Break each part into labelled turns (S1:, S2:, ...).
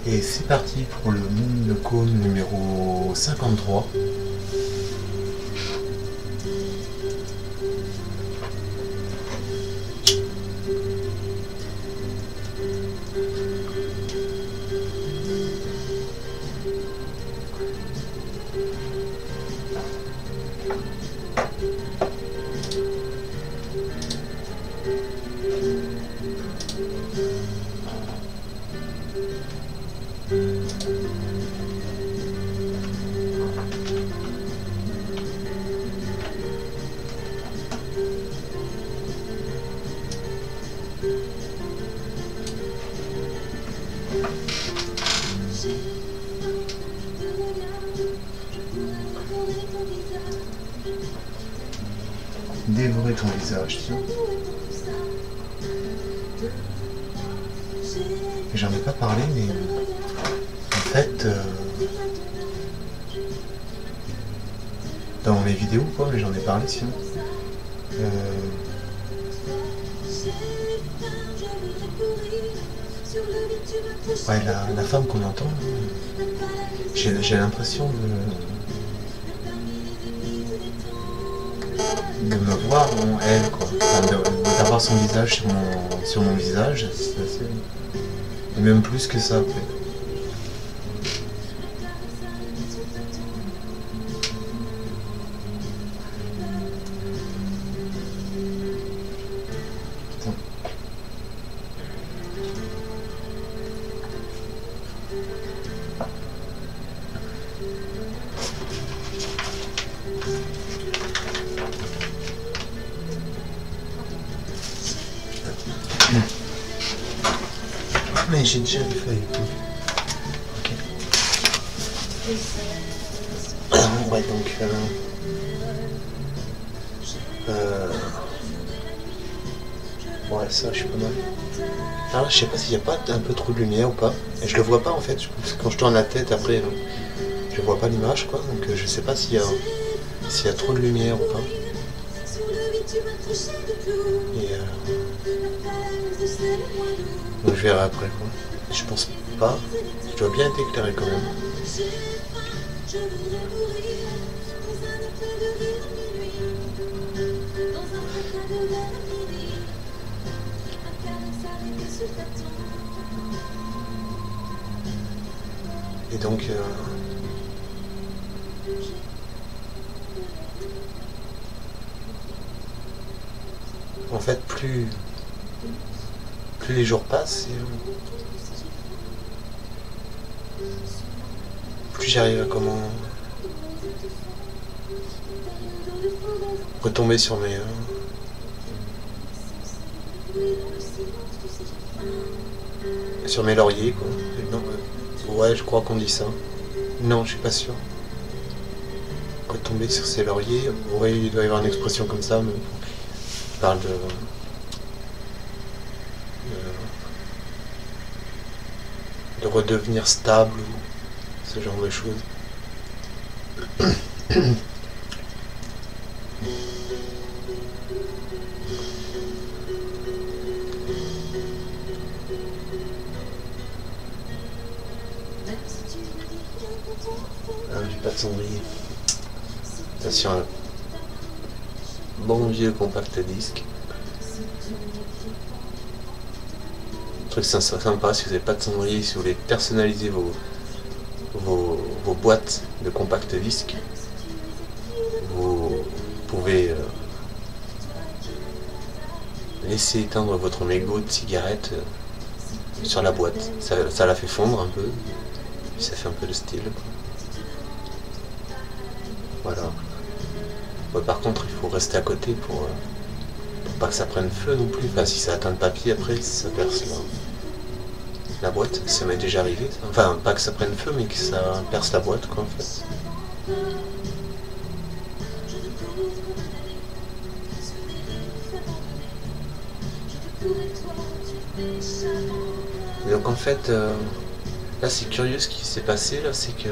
S1: Et c'est parti pour le Moon numéro 53. Dévorer ton visage, tiens. J'en ai pas parlé, mais en fait, dans mes vidéos, quoi, mais j'en ai parlé, sinon. Ouais, la femme qu'on entend, j'ai l'impression de me voir en elle, quoi. Enfin, d'avoir son visage sur mon visage, c'est assez... Et même plus que ça, après. Mais j'ai déjà les feuilles. Ok. Ouais, donc... ouais, ça, je suis pas mal. Alors, je sais pas s'il n'y a pas un peu trop de lumière ou pas. Et je le vois pas, en fait. Quand je tourne la tête, après, je vois pas l'image, quoi. Donc, je sais pas s'il y a trop de lumière ou pas. Et, donc, je verrai après, quoi. Je pense pas. Je dois bien être éclairé quand même. Et donc, en fait, plus les jours passent, plus j'arrive à retomber sur mes lauriers, quoi. Non, ouais, je crois qu'on dit ça. Non, je suis pas sûr. Retomber sur ses lauriers, ouais, il doit y avoir une expression comme ça, mais on parle de redevenir stable ou ce genre de choses. J'ai pas de cendrier. Ça sur un bon vieux compact disque. Le truc sympa, si vous n'avez pas de cendrier, si vous voulez personnaliser vos boîtes de compact disque, vous pouvez laisser éteindre votre mégot de cigarette sur la boîte. Ça la fait fondre un peu, puis ça fait un peu de style. Voilà. Ouais, par contre, il faut rester à côté pour pas que ça prenne feu non plus. Enfin, si ça atteint le papier, après, ça perce la boîte. Ça m'est déjà arrivé. Ça. Enfin, pas que ça prenne feu, mais que ça perce la boîte, quoi, en fait. Et donc, en fait, là, c'est curieux ce qui s'est passé, là, c'est que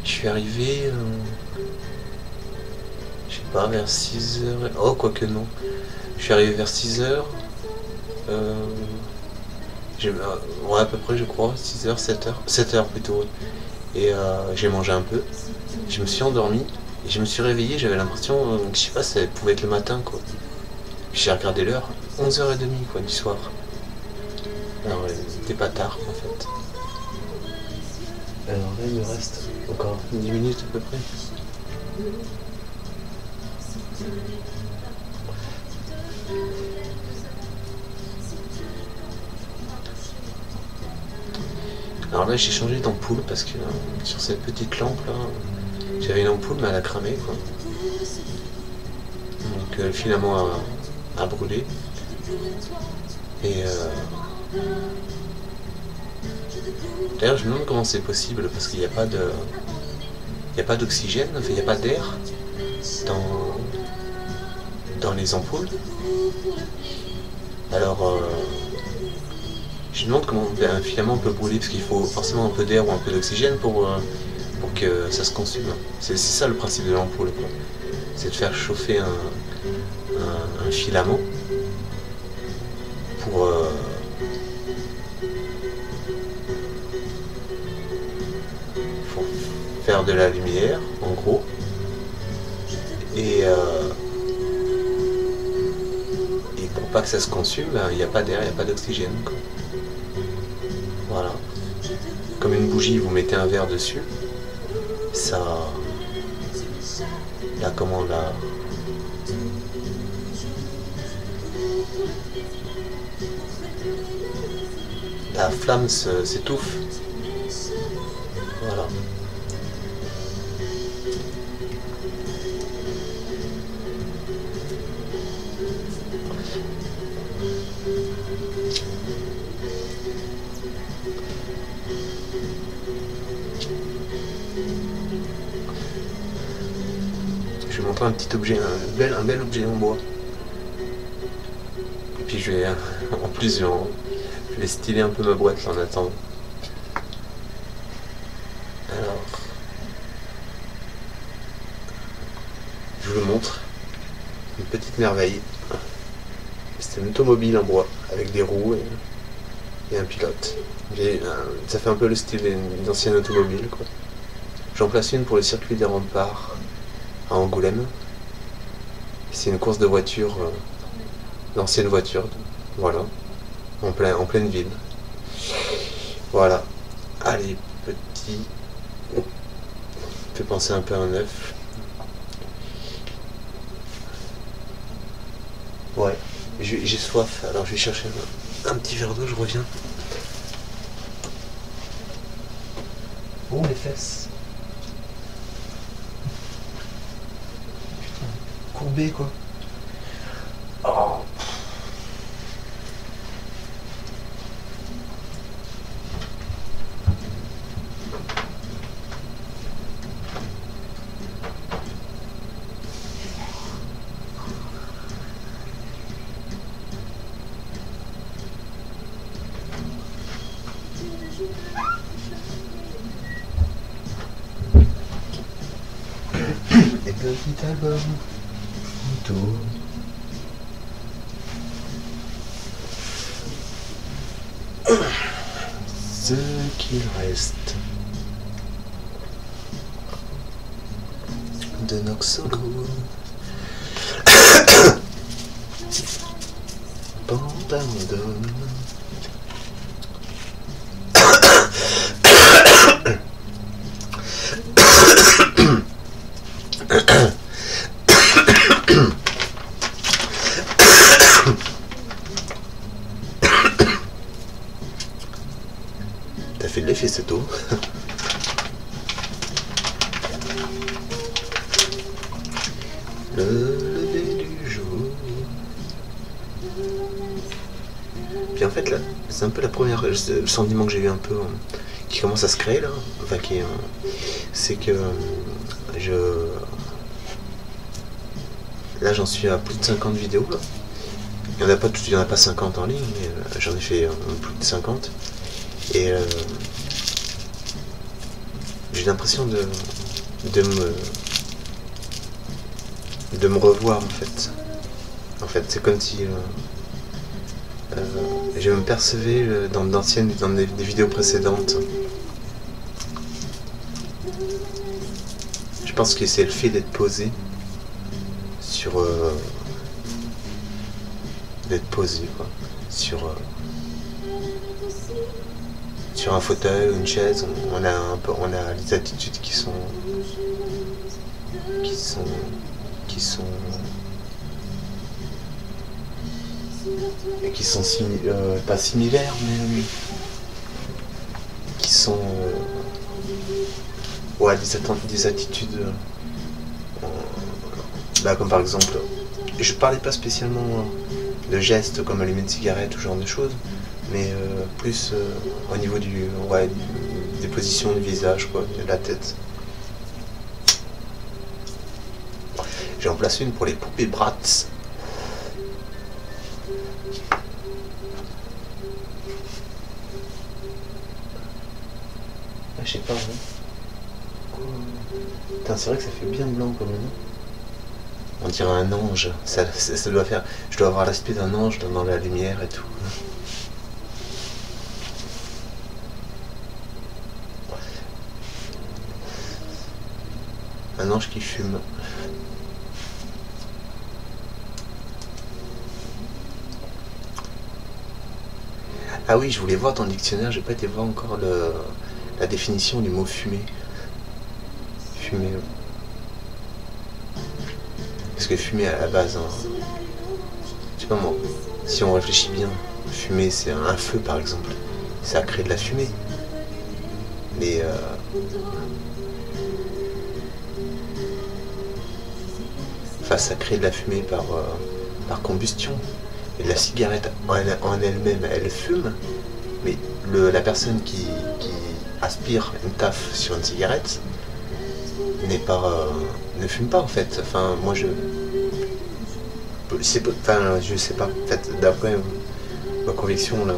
S1: je suis arrivé... je sais pas, vers 6h... Oh, quoique non. Je suis arrivé vers 6h. Ouais, à peu près je crois, 6h, 7h, 7h plutôt. Et j'ai mangé un peu, je me suis endormi, et je me suis réveillé, j'avais l'impression, je sais pas, ça pouvait être le matin quoi. J'ai regardé l'heure, 11h30 quoi, du soir. Alors il était pas tard en fait. Alors là il me reste encore 10 minutes à peu près. Alors là j'ai changé d'ampoule parce que sur cette petite lampe là, j'avais une ampoule mais elle a cramé quoi. Donc le filament a brûlé. Et d'ailleurs je me demande comment c'est possible parce qu'il n'y a pas de. Il n'y a pas d'oxygène, enfin, il n'y a pas d'air dans les ampoules. Alors je me demande comment un filament peut brûler parce qu'il faut forcément un peu d'air ou un peu d'oxygène pour que ça se consume. C'est ça le principe de l'ampoule, c'est de faire chauffer un filament pour faire de la lumière en gros et pour pas que ça se consume, il n'y a pas d'air, il n'y a pas d'oxygène. Voilà. Comme une bougie, vous mettez un verre dessus, ça... Là, comment la flamme s'étouffe. Voilà. Je vais montrer un petit objet, un bel objet en bois. Et puis je vais, en plus, je vais styler un peu ma boîte là en attendant. Alors, je vous le montre. Une petite merveille. C'est une automobile en bois avec des roues et un pilote. Ça fait un peu le style des anciennes automobiles quoi. J'en place une pour le circuit des remparts à Angoulême. C'est une course de voiture, d'anciennes voitures, voilà, en pleine ville. Voilà. Allez, petit. Fait penser un peu à un œuf. Ouais, j'ai soif, alors je vais chercher un petit verre d'eau, je reviens. Oh, les fesses. Putain, courbé quoi. Oh. Et petit album photo. Ce qu'il reste de Noxogo. Pandamodon. T'as fait de l'effet cette eau. Le lever du jour. Puis en fait là, c'est un peu la première, le sentiment que j'ai eu un peu qui commence à se créer là, enfin c'est que là j'en suis à plus de 50 vidéos là. Il n'y en a pas 50 en ligne, mais j'en ai fait plus de 50. Et j'ai l'impression de me revoir en fait. En fait c'est comme si Je me percevais dans des vidéos précédentes. Je pense que c'est le fait d'être posé sur quoi, sur un fauteuil ou une chaise. On a les attitudes qui sont pas similaires, mais qui sont ouais, des attitudes comme par exemple, je parlais pas spécialement de gestes comme allumer une cigarette ou ce genre de choses, mais plus au niveau des positions du visage, quoi, de la tête. J'en place une pour les poupées Bratz. Ah, je sais pas, hein. Putain, c'est vrai que ça fait bien blanc comme même. On dirait un ange. Ça doit faire. Je dois avoir l'aspect d'un ange dans la lumière et tout. Un ange qui fume. Ah oui, je voulais voir ton dictionnaire, j'ai pas été voir encore la définition du mot fumer. Fumer. Parce que fumer à la base, hein, je sais pas moi, si on réfléchit bien, fumer c'est un feu par exemple, ça crée de la fumée. Mais ça crée de la fumée par combustion. Et la cigarette en elle-même, elle fume, mais la personne qui aspire une taf sur une cigarette ne fume pas en fait. Enfin, moi je sais pas. En fait, d'après ma conviction là,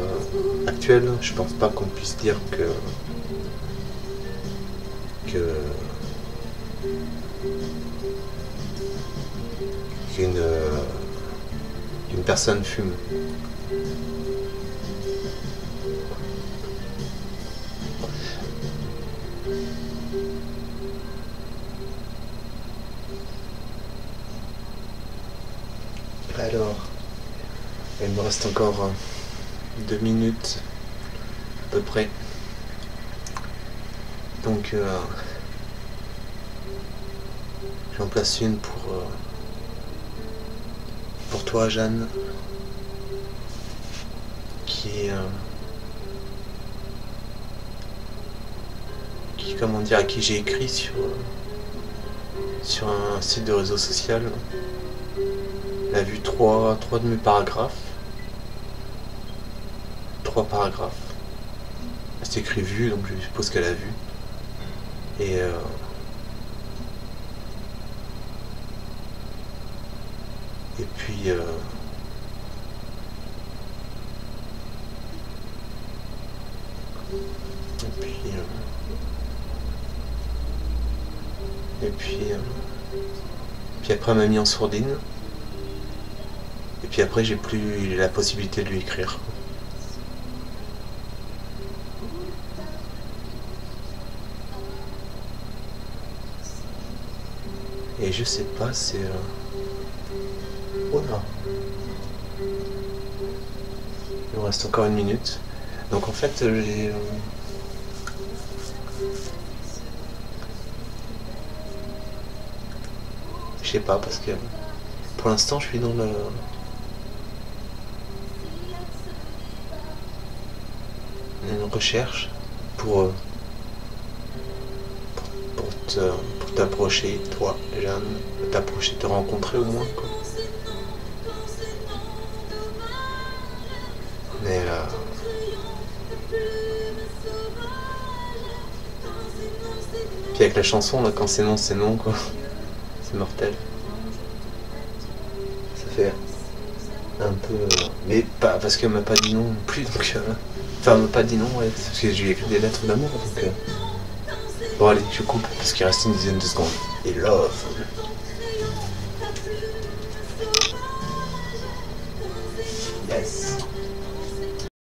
S1: actuelle, je pense pas qu'on puisse dire qu'une personne fume. Alors, il me reste encore 2 minutes à peu près. Donc j'en place une pour toi, Jeanne, comment dire, à qui j'ai écrit sur un site de réseau social. Elle a vu trois de mes paragraphes. 3 paragraphes. C'est écrit vu, donc je suppose qu'elle a vu. Et puis puis après elle m'a mis en sourdine. Et puis après j'ai plus la possibilité de lui écrire. Et je sais pas, c'est... Oh là. Il me reste encore 1 minute. Donc en fait, j'ai... Je sais pas, parce que pour l'instant je suis dans une recherche pour t'approcher, toi, Jeanne, t'approcher, te rencontrer au moins, quoi. Mais puis avec la chanson, là, quand c'est non, quoi. C'est mortel. Ça fait un peu... mais pas parce qu'elle m'a pas dit non plus, donc... Enfin, elle m'a pas dit non, ouais, parce que je lui ai écrit des lettres d'amour, donc... Bon allez, je coupe, parce qu'il reste une dizaine de secondes. Et love.